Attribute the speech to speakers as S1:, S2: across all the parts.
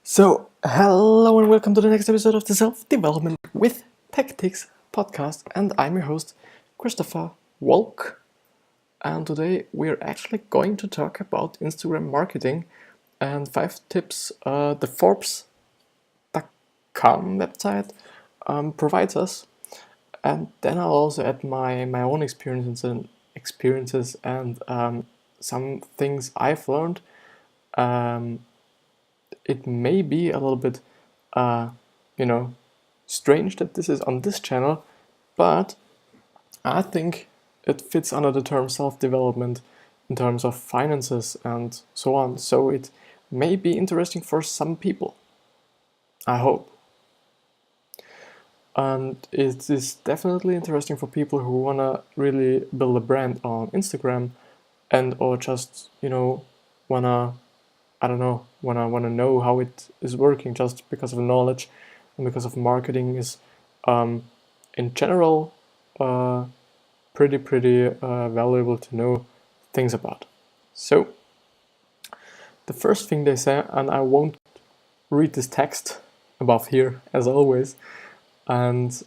S1: Hello and welcome to the next episode of the Self-Development with Tactics podcast, and I'm your host, Christopher Wolk. And today we're actually going to talk about Instagram marketing and 5 tips the Forbes.com website provides us. And then I'll also add my own experiences and some things I've learned. It may be a little bit, strange that this is on this channel, but I think it fits under the term self-development in terms of finances and so on. So it may be interesting for some people, I hope. And it is definitely interesting for people who want to really build a brand on Instagram and or just, wanna wanna know how it is working just because of knowledge and because of marketing is in general pretty valuable to know things about. So the first thing they say, and I won't read this text above here as always, and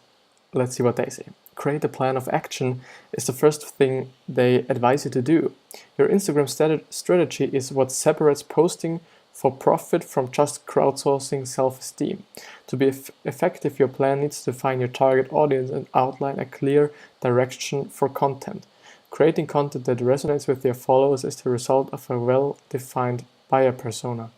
S1: let's see what they say. Create a plan of action is the first thing they advise you to do. Your Instagram strategy is what separates posting for profit from just crowdsourcing self-esteem. To be effective, your plan needs to define your target audience and outline a clear direction for content. Creating content that resonates with your followers is the result of a well-defined buyer persona.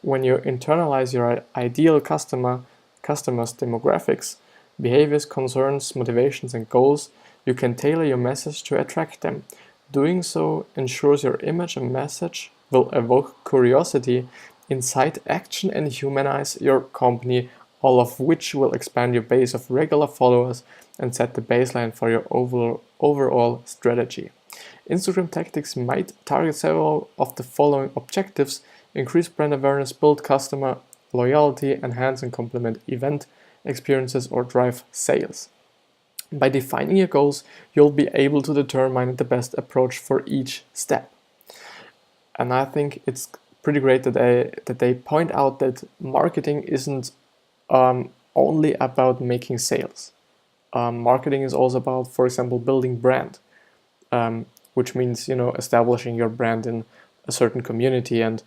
S1: When you internalize your ideal customers' demographics, behaviors, concerns, motivations, and goals, you can tailor your message to attract them. Doing so ensures your image and message will evoke curiosity, incite action, and humanize your company, all of which will expand your base of regular followers and set the baseline for your overall strategy. Instagram tactics might target several of the following objectives: increase brand awareness, build customer loyalty, enhance and complement event experiences, or drive sales. By defining your goals, you'll be able to determine the best approach for each step. And I think it's pretty great that they point out that marketing isn't only about making sales. Marketing is also about, for example, building brand, which means establishing your brand in a certain community and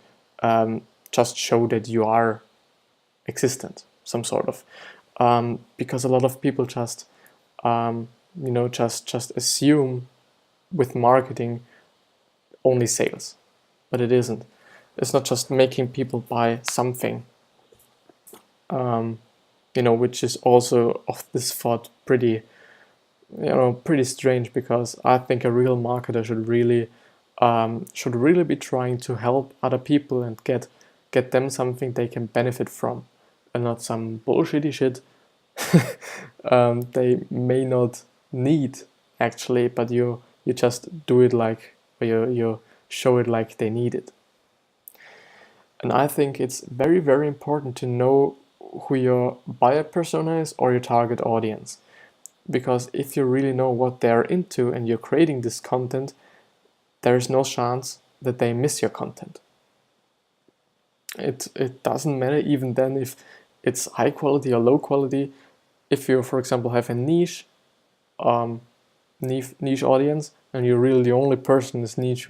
S1: just show that you are existent, some sort of. Because a lot of people just assume with marketing only sales, but it isn't. It's not just making people buy something, which is also of this thought pretty strange, because I think a real marketer should really be trying to help other people and get them something they can benefit from, and not some bullshitty shit they may not need actually, but you just do it like, or you show it like they need it. And I think it's very important to know who your buyer persona is or your target audience, because if you really know what they're into and you're creating this content, there is no chance that they miss your content. It doesn't matter even then if it's high quality or low quality. If you, for example, have a niche audience and you're really the only person in this niche,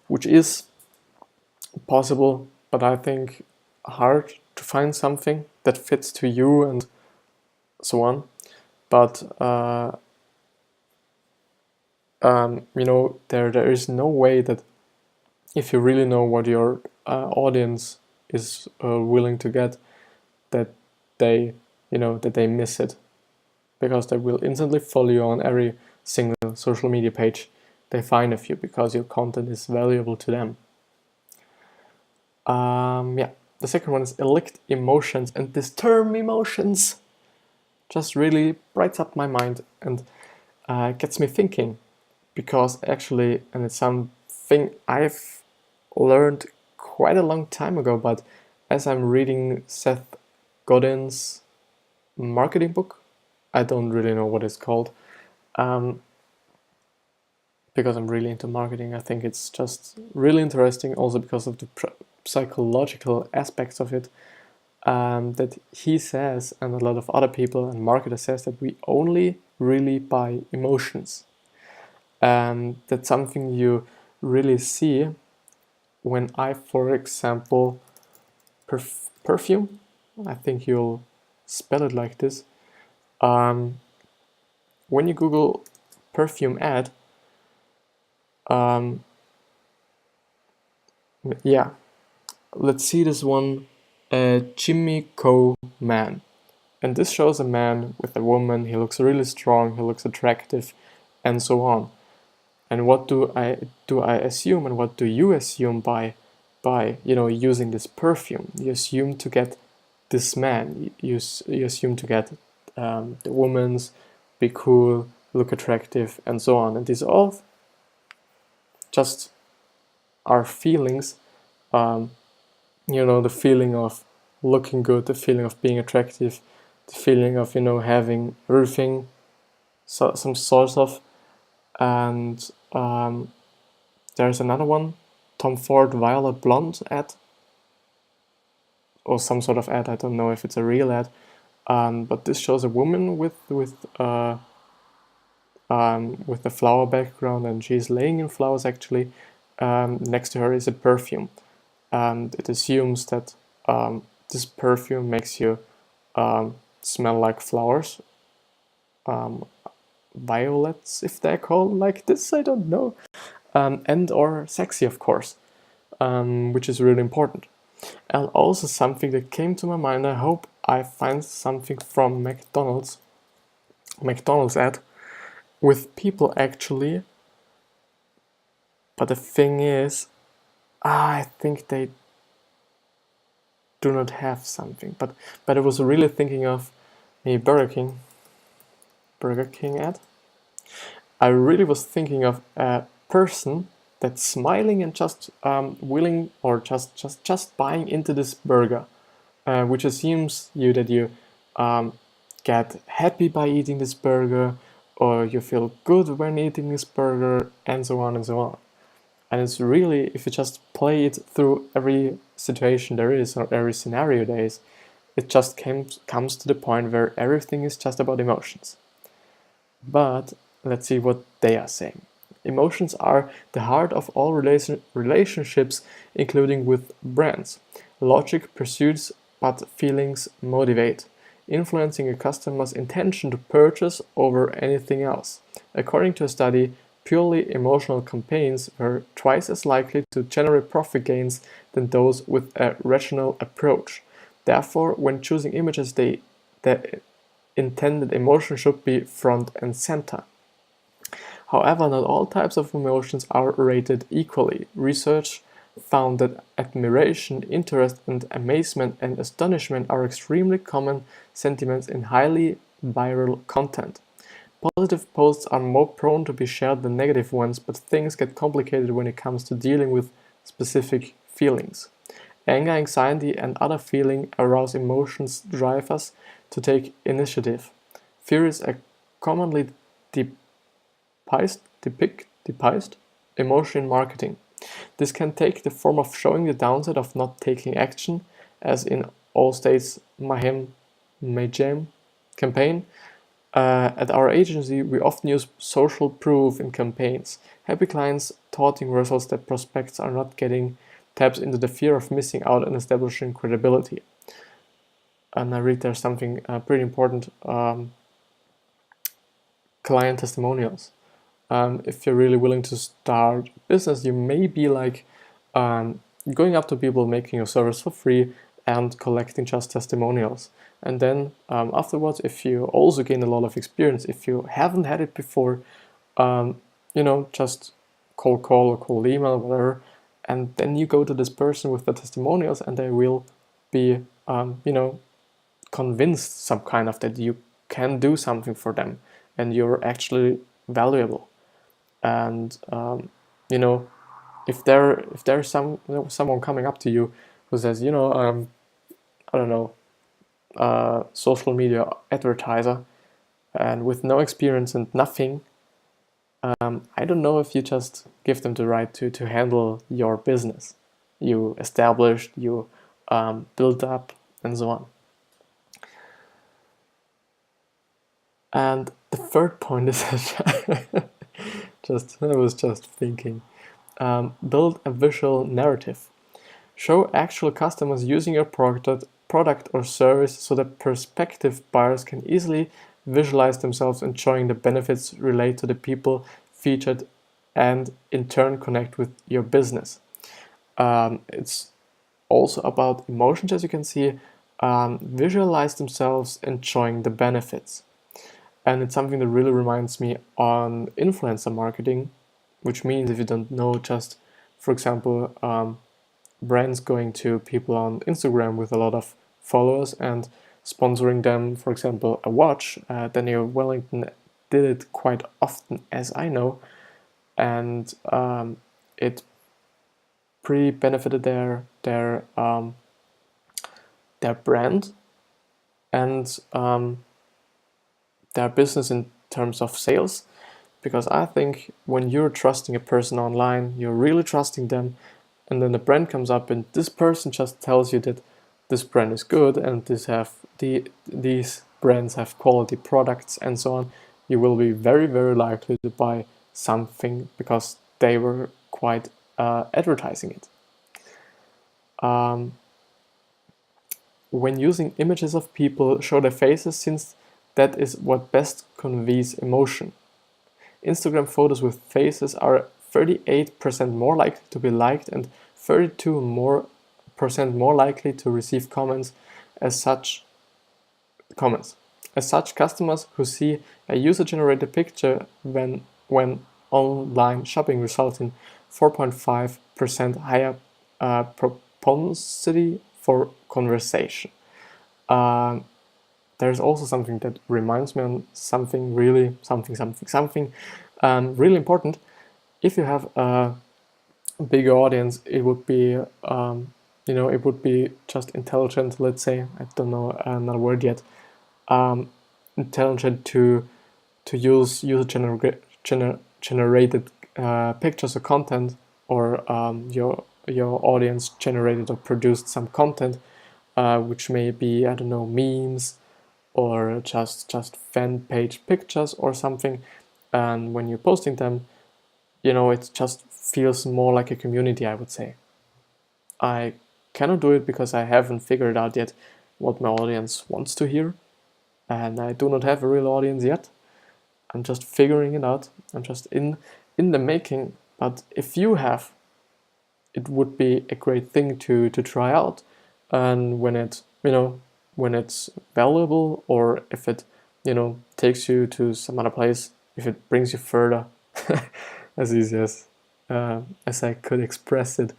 S1: which is possible, but I think hard to find something that fits to you and so on. But there is no way that if you really know what your audience is willing to get, that they miss it, because they will instantly follow you on every single social media page they find of you, because your content is valuable to them. The second one is elect emotions, and this term emotions just really brights up my mind and gets me thinking, because actually, and it's something I've learned quite a long time ago, but as I'm reading Seth Godin's marketing book, I don't really know what it's called, because I'm really into marketing. I think it's just really interesting, also because of the psychological aspects of it. that he says, and a lot of other people and marketers says, that we only really buy emotions. And that's something you really see when I, for example, perfume, I think you'll spell it like this. When you Google perfume ad, yeah, let's see this one, Jimmy Co man. And this shows a man with a woman. He looks really strong, he looks attractive, and so on. And what do I assume, and what do you assume by using this perfume? You assume to get this man. You assume to get the woman's, be cool, look attractive, and so on. And these all just are feelings. The feeling of looking good, the feeling of being attractive, the feeling of having everything, some sort of. And there's another one, Tom Ford Violet Blonde ad, or some sort of ad. I don't know if it's a real ad, but this shows a woman with a flower background, and she's laying in flowers actually. Next to her is a perfume, and it assumes that this perfume makes you smell like flowers. Violets, if they're called like this, I don't know. And or sexy, of course, which is really important. And also something that came to my mind, I hope I find something from McDonald's ad with people actually, but the thing is, I think they do not have something, but I was really thinking of a Burger King ad. I really was thinking of a person that's smiling and just willing, or just buying into this burger, which assumes that you get happy by eating this burger, or you feel good when eating this burger, and so on and so on. And it's really, if you just play it through every situation there is, or every scenario there is, it just comes to the point where everything is just about emotions. But let's see what they are saying. Emotions are the heart of all relationships, including with brands. Logic pursues, but feelings motivate, influencing a customer's intention to purchase over anything else. According to a study, purely emotional campaigns were twice as likely to generate profit gains than those with a rational approach. Therefore, when choosing images, the intended emotion should be front and center. However, not all types of emotions are rated equally. Research found that admiration, interest, and amazement and astonishment are extremely common sentiments in highly viral content. Positive posts are more prone to be shared than negative ones, but things get complicated when it comes to dealing with specific feelings. Anger, anxiety, and other feeling aroused emotions drive us to take initiative. Fear is a commonly depicted emotion in marketing. This can take the form of showing the downside of not taking action, as in Allstate's Mahem Mayjem campaign. At our agency, we often use social proof in campaigns. Happy clients touting results that prospects are not getting taps into the fear of missing out and establishing credibility. And I read there's something pretty important, client testimonials. If you're really willing to start a business, you may be like going up to people, making your service for free, and collecting just testimonials. And then afterwards, if you also gain a lot of experience, if you haven't had it before, just cold call or cold email, whatever, and then you go to this person with the testimonials, and they will be, convinced some kind of that you can do something for them, and you're actually valuable. And if there's someone coming up to you who says, I don't know, social media advertiser, and with no experience and nothing, I don't know if you just give them the right to handle your business. You established, you built up, and so on. And the third point is I was just thinking, build a visual narrative. Show actual customers using your product or service so that prospective buyers can easily visualize themselves enjoying the benefits, relate to the people featured, and in turn connect with your business. It's also about emotions, as you can see. Visualize themselves enjoying the benefits. And it's something that really reminds me on influencer marketing, which means, if you don't know, just for example, brands going to people on Instagram with a lot of followers and sponsoring them, for example, a watch. Daniel Wellington did it quite often, as I know, and it pretty benefited their brand and their business in terms of sales. Because I think when you're trusting a person online, you're really trusting them, and then the brand comes up and this person just tells you that this brand is good and these brands have quality products and so on, you will be very, very likely to buy something because they were quite advertising it. When using images of people, show their faces, since that is what best conveys emotion. Instagram photos with faces are 38% more likely to be liked and 32% more likely to receive comments. As such, customers who see a user-generated picture when online shopping result in 4.5% higher propensity for conversation. There's also something that reminds me on something really really important. If you have a bigger audience, it would be it would be just intelligent. Let's say, I don't know another word yet. Intelligent to use generated pictures or content, or your audience generated or produced some content, which may be, I don't know, memes or just fan page pictures or something. And when you're posting them, it just feels more like a community, I would say. I cannot do it because I haven't figured out yet what my audience wants to hear, and I do not have a real audience yet. I'm just figuring it out. I'm just in the making. But if you have, it would be a great thing to try out. And when it's valuable, or if it takes you to some other place, if it brings you further, as easy as I could express it,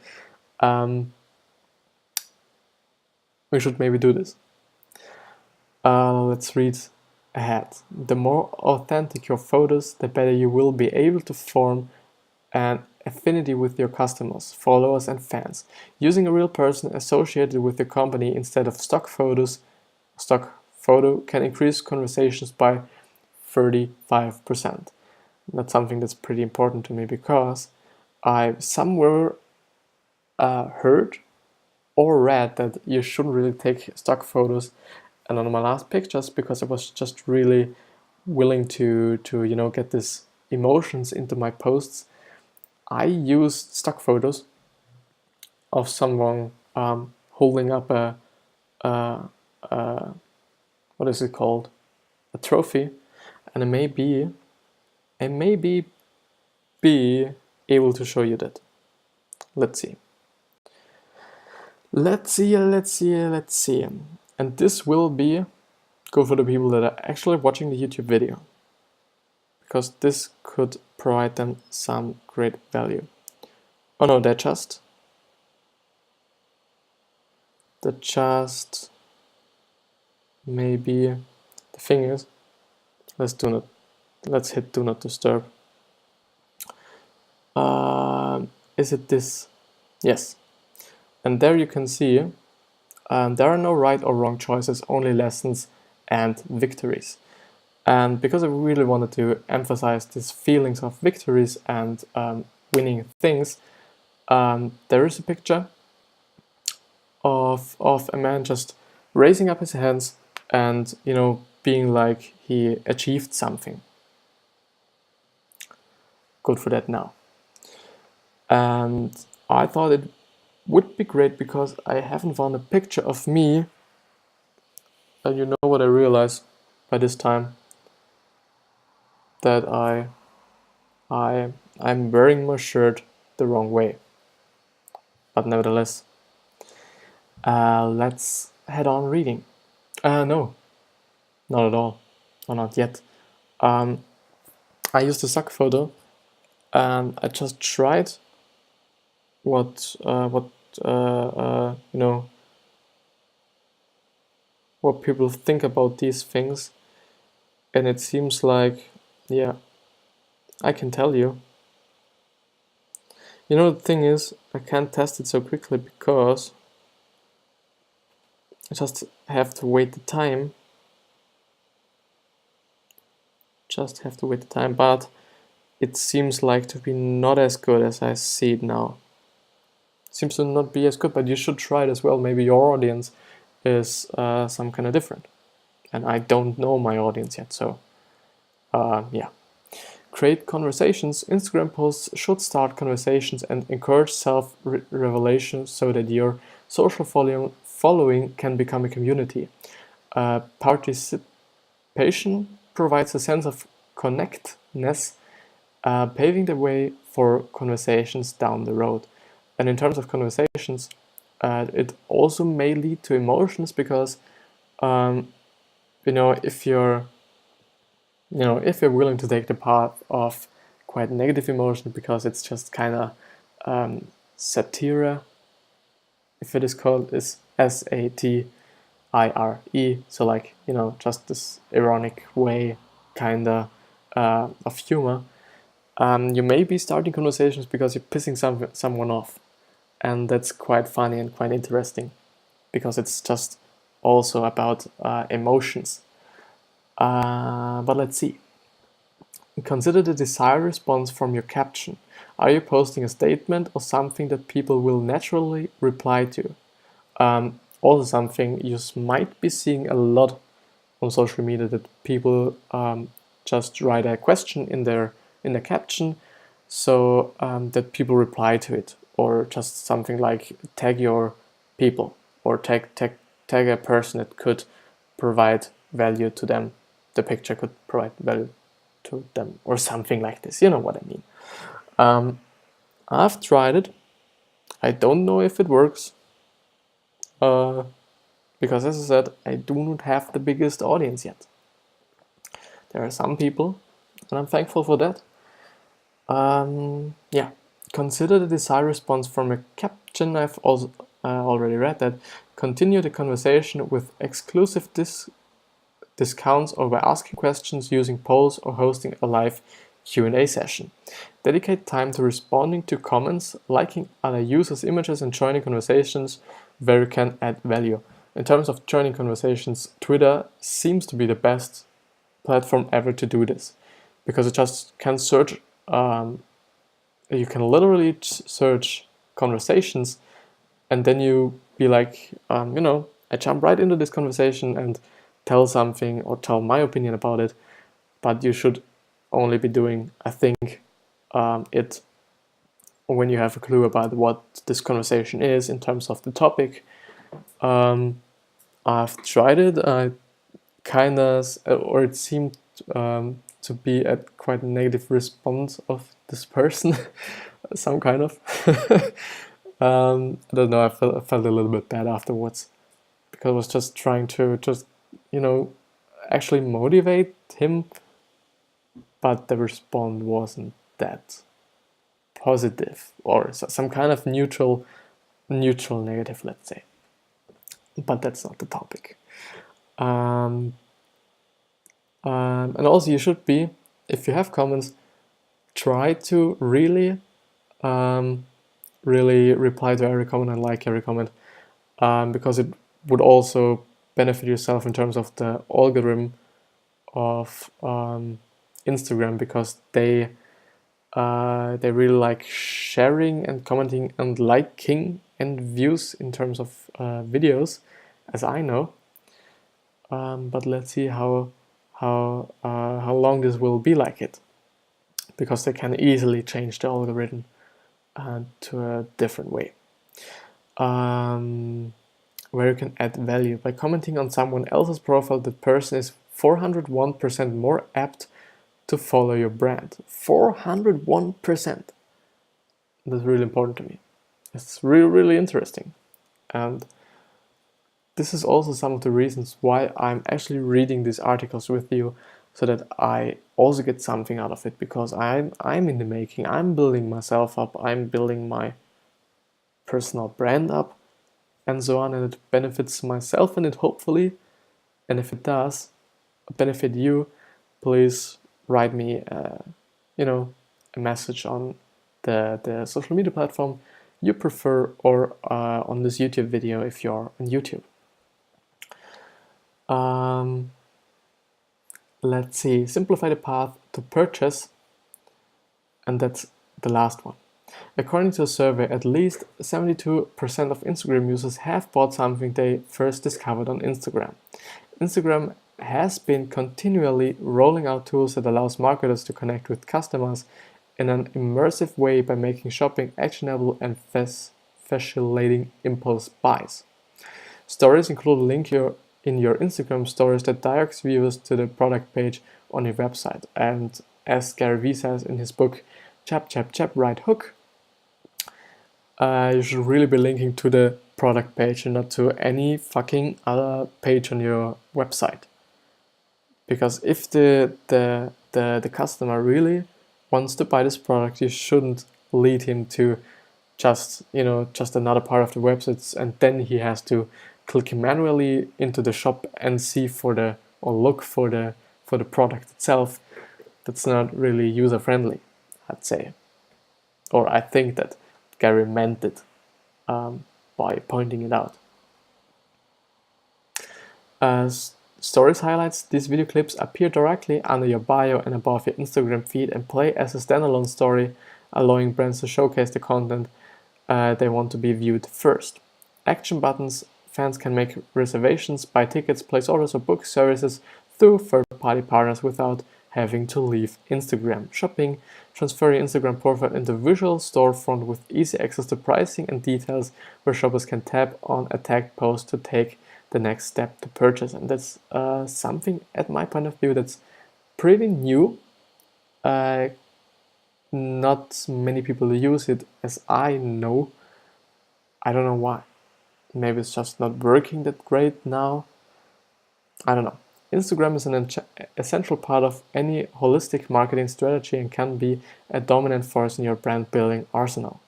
S1: we should maybe do this. Let's read ahead. The more authentic your photos, the better you will be able to form an affinity with your customers, followers, and fans. Using a real person associated with your company instead of stock photo can increase conversations by 35%. That's something that's pretty important to me, because I somewhere heard or read that you shouldn't really take stock photos. And on my last pictures, because I was just really willing to get these emotions into my posts, I used stock photos of someone holding up a what is it called? A trophy, and I may be able to show you that. Let's see. And this will be good for the people that are actually watching the YouTube video, because this could provide them some great value. Oh no, they're just maybe the thing is, let's hit do not disturb. Is it this? Yes. And there you can see there are no right or wrong choices, only lessons and victories. And because I really wanted to emphasize these feelings of victories and winning things, there is a picture of a man just raising up his hands and, being like he achieved something. Good for that now. And I thought it would be great because I haven't found a picture of me. And you know what I realized by this time? That I'm wearing my shirt the wrong way. But nevertheless, let's head on reading. No, not at all, or not yet. I used a suck photo, and I just tried what what people think about these things, and it seems like, yeah, I can tell you. The thing is, I can't test it so quickly because I just have to wait the time. But it seems like to be not as good as I see it now. Seems to not be as good, but you should try it as well. Maybe your audience is some kind of different. And I don't know my audience yet, so yeah. Create conversations. Instagram posts should start conversations and encourage self-revelation so that your social following can become a community. Participation provides a sense of connectedness, paving the way for conversations down the road. And in terms of conversations, it also may lead to emotions because, if you're willing to take the path of quite negative emotion because it's just kind of satire, if it is called, is satire, so like, just this ironic way kind of of humor. You may be starting conversations because you're pissing someone off, and that's quite funny and quite interesting because it's just also about emotions. But let's see. Consider the desired response from your caption. Are you posting a statement or something that people will naturally reply to? Also something you might be seeing a lot on social media, that people just write a question in the caption, so that people reply to it, or just something like tag your people, or tag a person that could provide value to them. The picture could provide value to them, or something like this. You know what I mean. I've tried it. I don't know if it works. Because as I said, I do not have the biggest audience yet. There are some people, and I'm thankful for that. Yeah, consider the desired response from a caption. I've also already read that. Continue the conversation with exclusive discounts, or by asking questions, using polls, or hosting a live Q&A session. Dedicate time to responding to comments, liking other users' images, and joining conversations where you can add value. In terms of joining conversations, Twitter seems to be the best platform ever to do this, because it just can search. You can literally search conversations, and then you be like, I jump right into this conversation and tell something or tell my opinion about it. But you should only be doing, I think, it when you have a clue about what this conversation is in terms of the topic. I've tried it. I kind of, or it seemed to be a quite negative response of this person, some kind of. I don't know. I felt a little bit bad afterwards because I was just trying to actually motivate him, but the response wasn't that positive, or some kind of neutral negative, let's say. But that's not the topic. And also, you should be, if you have comments, try to really reply to every comment and like every comment, because it would also benefit yourself in terms of the algorithm of Instagram, because they really like sharing and commenting and liking and views in terms of videos, as I know. but let's see how long this will be like it, because they can easily change the algorithm to a different way. Where you can add value by commenting on someone else's profile. That person is 401% more apt to follow your brand. 401%. That's really important to me. It's really interesting. And this is also some of the reasons why I'm actually reading these articles with you, so that I also get something out of it, because I'm in the making. I'm building myself up. I'm building my personal brand up, and so on, and it benefits myself and it, hopefully. And if it does benefit you, please write me a message on the social media platform you prefer, or on this YouTube video if you're on YouTube. Let's see, simplify the path to purchase, and that's the last one. According to a survey, at least 72% of Instagram users have bought something they first discovered on Instagram. Instagram has been continually rolling out tools that allows marketers to connect with customers in an immersive way by making shopping actionable and facilitating impulse buys. Stories include a link in your Instagram stories that directs viewers to the product page on your website. And as Gary Vee says in his book, Chap, Chap, Chap, Right Hook, you should really be linking to the product page and not to any fucking other page on your website. Because if the customer really wants to buy this product, you shouldn't lead him to just another part of the website, and then he has to click manually into the shop and see look for the product itself. That's not really user friendly, I'd say. Or I think that Gary meant it by pointing it out. As Stories highlights, these video clips appear directly under your bio and above your Instagram feed and play as a standalone story, allowing brands to showcase the content they want to be viewed first. Action buttons: fans can make reservations, buy tickets, place orders, or book services through third-party partners without having to leave Instagram. Shopping: transfer your Instagram profile into a visual storefront with easy access to pricing and details, where shoppers can tap on a tagged post to take the next step to purchase. And that's something, at my point of view, that's pretty new. Not many people use it, as I know. I don't know why. Maybe it's just not working that great now. I don't know. Instagram is an essential part of any holistic marketing strategy and can be a dominant force in your brand building arsenal.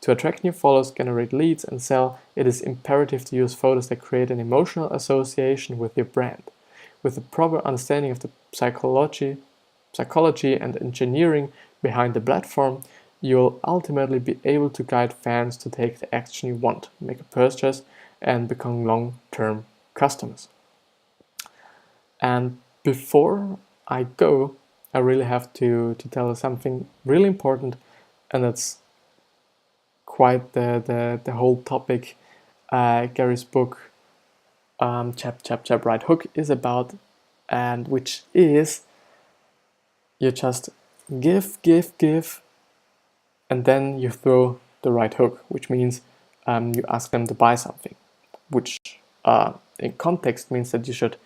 S1: To attract new followers, generate leads, and sell, it is imperative to use photos that create an emotional association with your brand. With a proper understanding of the psychology and engineering behind the platform, you'll ultimately be able to guide fans to take the action you want, make a purchase, and become long-term customers. And before I go, I really have to tell you something really important, and that's quite the whole topic Gary's book, Chap, Chap, Chap, Right Hook, is about, and which is you just give, and then you throw the right hook, which means you ask them to buy something, which in context means that you should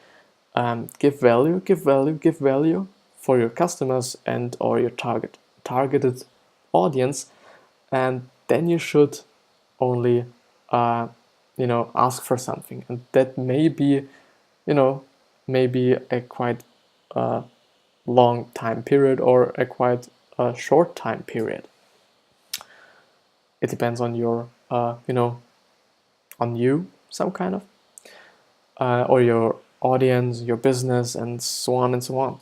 S1: give value for your customers and or your targeted audience, and then you should only ask for something, and that may be maybe a quite long time period or a quite short time period. It depends on your on you, some kind of or your audience, your business, and so on and so on.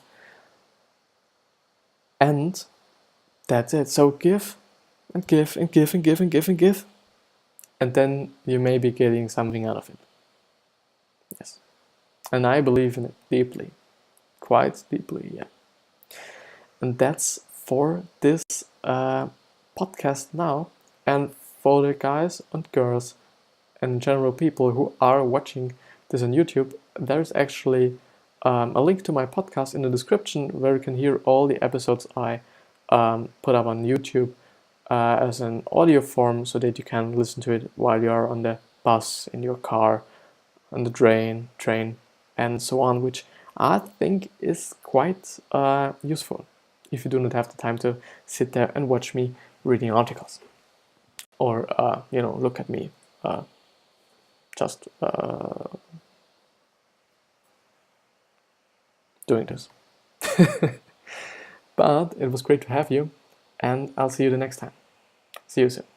S1: And that's it. So give and give and give and give and give and give, and then you may be getting something out of it. Yes. And I believe in it deeply, quite deeply, yeah. And that's for this podcast now. And for the guys and girls and general people who are watching this on YouTube, there's actually a link to my podcast in the description where you can hear all the episodes I put up on YouTube as an audio form, so that you can listen to it while you are on the bus, in your car, on the train, and so on, which I think is quite useful if you do not have the time to sit there and watch me reading articles, or look at me just doing this. But it was great to have you, and I'll see you the next time. See you soon.